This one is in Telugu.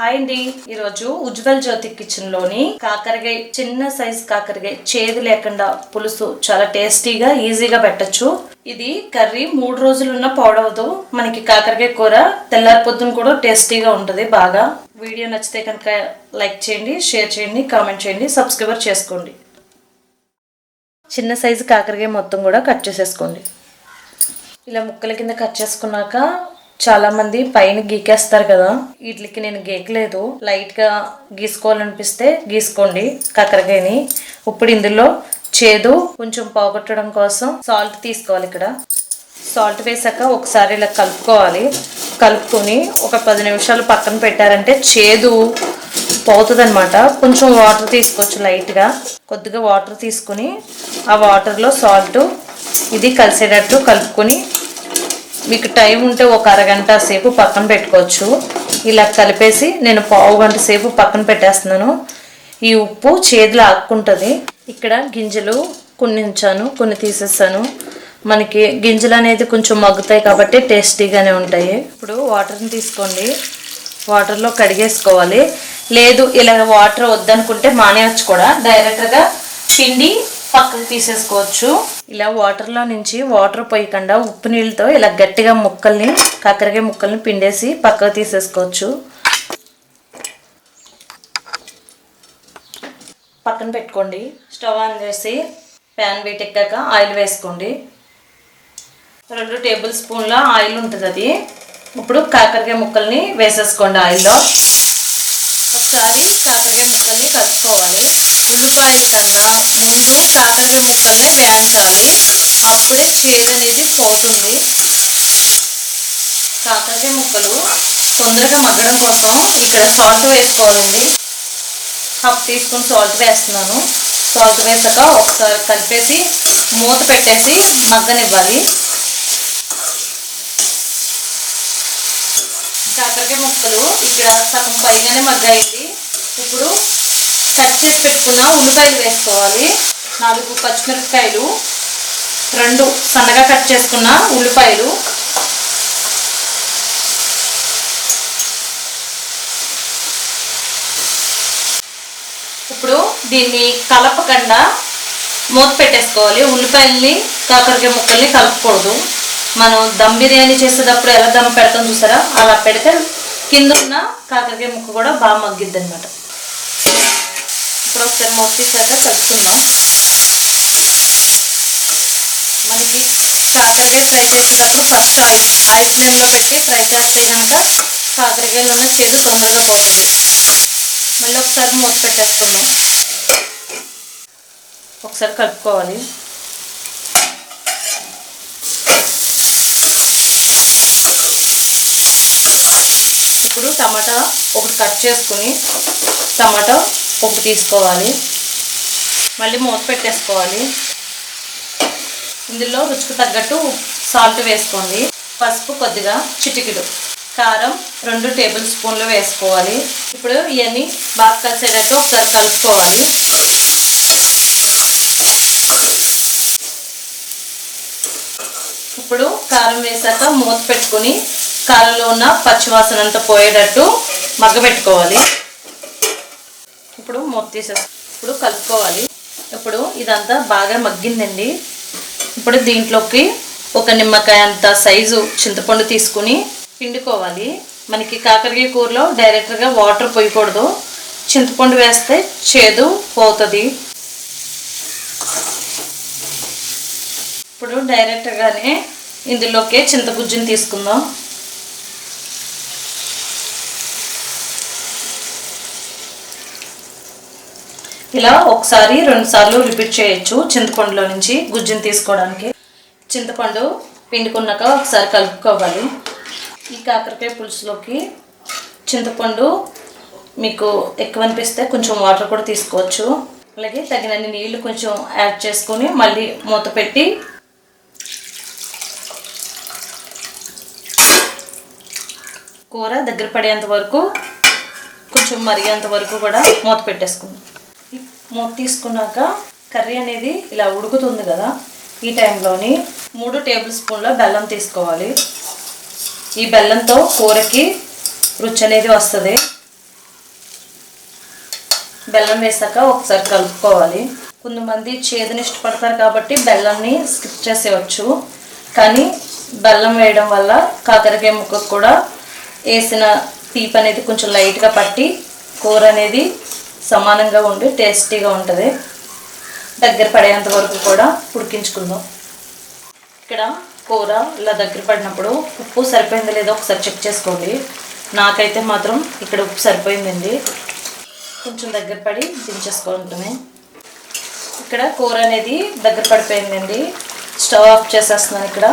హాయ్ అండి, ఈరోజు ఉజ్వల్ జ్యోతి కిచెన్ లోని కాకరకాయ చిన్న సైజ్ కాకరకాయ చేదు లేకుండా పులుసు చాలా టేస్టీగా ఈజీగా పెట్టచ్చు. ఇది కర్రీ 3 రోజులున్న పాడవదు. మనకి కాకరకాయ కూర తెల్లారి పొద్దున కూడా టేస్టీగా ఉంటుంది బాగా. వీడియో నచ్చితే కనుక లైక్ చేయండి, షేర్ చేయండి, కామెంట్ చేయండి, సబ్స్క్రైబర్ చేసుకోండి. చిన్న సైజు కాకరకాయ మొత్తం కూడా కట్ చేసేసుకోండి. ఇలా ముక్కల కింద కట్ చేసుకున్నాక చాలా మంది పైన గీకేస్తారు కదా, వీటికి నేను గీకలేదు. లైట్ గా గీసుకోవాలనిపిస్తే గీసుకోండి కాకరకాయని. ఇప్పుడు ఇందులో చేదు కొంచెం పోగొట్టడం కోసం సాల్ట్ తీసుకోవాలి. ఇక్కడ సాల్ట్ వేసాక ఒకసారి ఇలా కలుపుకోవాలి. కలుపుకొని ఒక 10 నిమిషాలు పక్కన పెట్టారంటే చేదు పోతుంది అనమాట. కొంచెం వాటర్ తీసుకోవచ్చు, లైట్గా కొద్దిగా వాటర్ తీసుకుని ఆ వాటర్లో సాల్ట్ ఇది కలిసేటట్టు కలుపుకొని మీకు టైం ఉంటే ఒక అరగంట సేపు పక్కన పెట్టుకోవచ్చు. ఇలా కలిపేసి నేను పావు గంట సేపు పక్కన పెట్టేస్తున్నాను. ఈ ఉప్పు చేదులు ఆక్కుంటుంది. ఇక్కడ గింజలు కొన్ని ఉంచాను, కొన్ని తీసేస్తాను. మనకి గింజలు అనేది కొంచెం మగ్గుతాయి కాబట్టి టేస్టీగానే ఉంటాయి. ఇప్పుడు వాటర్ని తీసుకోండి, వాటర్లో కడిగేసుకోవాలి. లేదు ఇలా వాటర్ వద్దనుకుంటే మానేయచ్చు కూడా, డైరెక్ట్గా పిండి పక్కకు తీసేసుకోవచ్చు. ఇలా వాటర్లో నుంచి వాటర్ పోయకుండా ఉప్పు నీళ్ళతో ఇలా గట్టిగా కాకరకాయ ముక్కల్ని పిండేసి పక్కకు తీసేసుకోవచ్చు. పక్కన పెట్టుకోండి. స్టవ్ ఆన్ చేసి ప్యాన్ వేటెక్కాక ఆయిల్ వేసుకోండి. 2 టేబుల్ స్పూన్ల ఆయిల్ ఉంటుంది అది. ఇప్పుడు కాకరకాయ ముక్కల్ని వేసేసుకోండి ఆయిల్లో. ఒకసారి కాకరకాయ ముక్కల్ని కలుపుకోవాలి. ఉల్లిపాయల కన్నా ముందు కాకరకాయ ముక్కల్ని వేయించాలి, అప్పుడే చేదు అనేది పోతుంది. కాకరకాయ ముక్కలు తొందరగా మగ్గడం కోసం ఇక్కడ సాల్ట్ వేసుకోవాలండి. 1/2 టీ స్పూన్ సాల్ట్ వేస్తున్నాను. సాల్ట్ వేసాక ఒకసారి కలిపేసి మూత పెట్టేసి మగ్గనివ్వాలి. కాకరకాయ ముక్కలు ఇక్కడ సగం పైగానే మగ్గాయింది. ఇప్పుడు కట్ చేసి పెట్టుకున్న ఉల్లిపాయలు వేసుకోవాలి. 4 పచ్చిమిరపకాయలు, 2 సన్నగా కట్ చేసుకున్న ఉల్లిపాయలు, ఇప్పుడు దీన్ని కలపకుండా మూత పెట్టేసుకోవాలి. ఉల్లిపాయల్ని కాకరకాయ ముక్కల్ని కలపకూడదు. మనం దమ్ బిర్యానీ చేసేటప్పుడు ఎలా దమ్ పెడతాం చూసారా, అలా పెడితే కింద ఉన్న కాకరకాయ ముక్క కూడా బాగా మగ్గిద్ది అనమాట. ఇప్పుడు ఒకసారి మూత తీసాక కలుపుకుందాం. మనకి కాకరకాయ ఫ్రై చేసేటప్పుడు ఫస్ట్ ఆయిల్ ఫ్లేమ్లో పెట్టి ఫ్రై చేస్తే కనుక కాకరకాయలో ఉన్న చేదు తొందరగా పోతుంది. మళ్ళీ ఒకసారి మూత పెట్టేసుకుందాం. ఒకసారి కలుపుకోవాలి. ఇప్పుడు టమాటా ఒకటి కట్ చేసుకుని టమాటా ఒకటి తీసుకోవాలి. మళ్ళీ మూత పెట్టేసుకోవాలి. ఇందులో రుచికి తగ్గట్టు సాల్ట్ వేసుకోండి. పసుపు కొద్దిగా, చిటికెడు కారం 2 టేబుల్ స్పూన్లు వేసుకోవాలి. ఇప్పుడు ఇవన్నీ బాగా కలిసేటట్టు ఒకసారి కలుపుకోవాలి. ఇప్పుడు కారం వేసాక మూత పెట్టుకుని కారంలో ఉన్న పచ్చివాసన అంతా పోయేటట్టు మగ్గబెట్టుకోవాలి. ఇప్పుడు మూత ఇప్పుడు కలుపుకోవాలి. ఇప్పుడు ఇదంతా బాగా మగ్గిందండి. ఇప్పుడు దీంట్లోకి ఒక నిమ్మకాయ అంత సైజు చింతపండు తీసుకుని పిండుకోవాలి. మనకి కాకరకాయ కూరలో డైరెక్ట్గా వాటర్ పోయకూడదు, చింతపండు వేస్తే చేదు పోతుంది. ఇప్పుడు డైరెక్ట్గానే ఇందులోకి చింతగుజ్జుని తీసుకుందాం. ఇలా ఒకసారి 2 సార్లు రిపీట్ చేయొచ్చు చింతపండులో నుంచి గుజ్జుని తీసుకోవడానికి. చింతపండు పిండుకున్నాక ఒకసారి కలుపుకోవాలి. ఈ కాకరకాయ పులుసులోకి చింతపండు మీకు ఎక్కువ అనిపిస్తే కొంచెం వాటర్ కూడా తీసుకోవచ్చు. అలాగే తగినన్ని నీళ్లు కొంచెం యాడ్ చేసుకొని మళ్ళీ మూత పెట్టి కూర దగ్గర పడేంత వరకు కొంచెం మరిగేంత వరకు కూడా మూత పెట్టేసుకుందాం. మూత తీసుకున్నాక కర్రీ అనేది ఇలా ఉడుకుతుంది కదా, ఈ టైంలోని 3 టేబుల్ స్పూన్ల బెల్లం తీసుకోవాలి. ఈ బెల్లంతో కూరకి రుచి అనేది వస్తుంది. బెల్లం వేసాక ఒకసారి కలుపుకోవాలి. కొంతమంది చేదుని ఇష్టపడతారు కాబట్టి బెల్లాన్ని స్కిప్ చేసేయచ్చు. కానీ బెల్లం వేయడం వల్ల కాకరకాయ ముక్కకు కూడా వేసిన తీపి అనేది కొంచెం లైట్గా పట్టి కూర అనేది సమానంగా ఉండి టేస్టీగా ఉంటుంది. దగ్గర పడేంత వరకు కూడా ఉడికించుకుందాం. ఇక్కడ కూర ఇలా దగ్గర పడినప్పుడు ఉప్పు సరిపోయిందో లేదో ఒకసారి చెక్ చేసుకోండి. నాకైతే మాత్రం ఇక్కడ ఉప్పు సరిపోయిందండి. కొంచెం దగ్గర పడి దించేసుకుంటామే. ఇక్కడ కూర అనేది దగ్గర పడిపోయిందండి. స్టవ్ ఆఫ్ చేసేస్తున్నాను. ఇక్కడ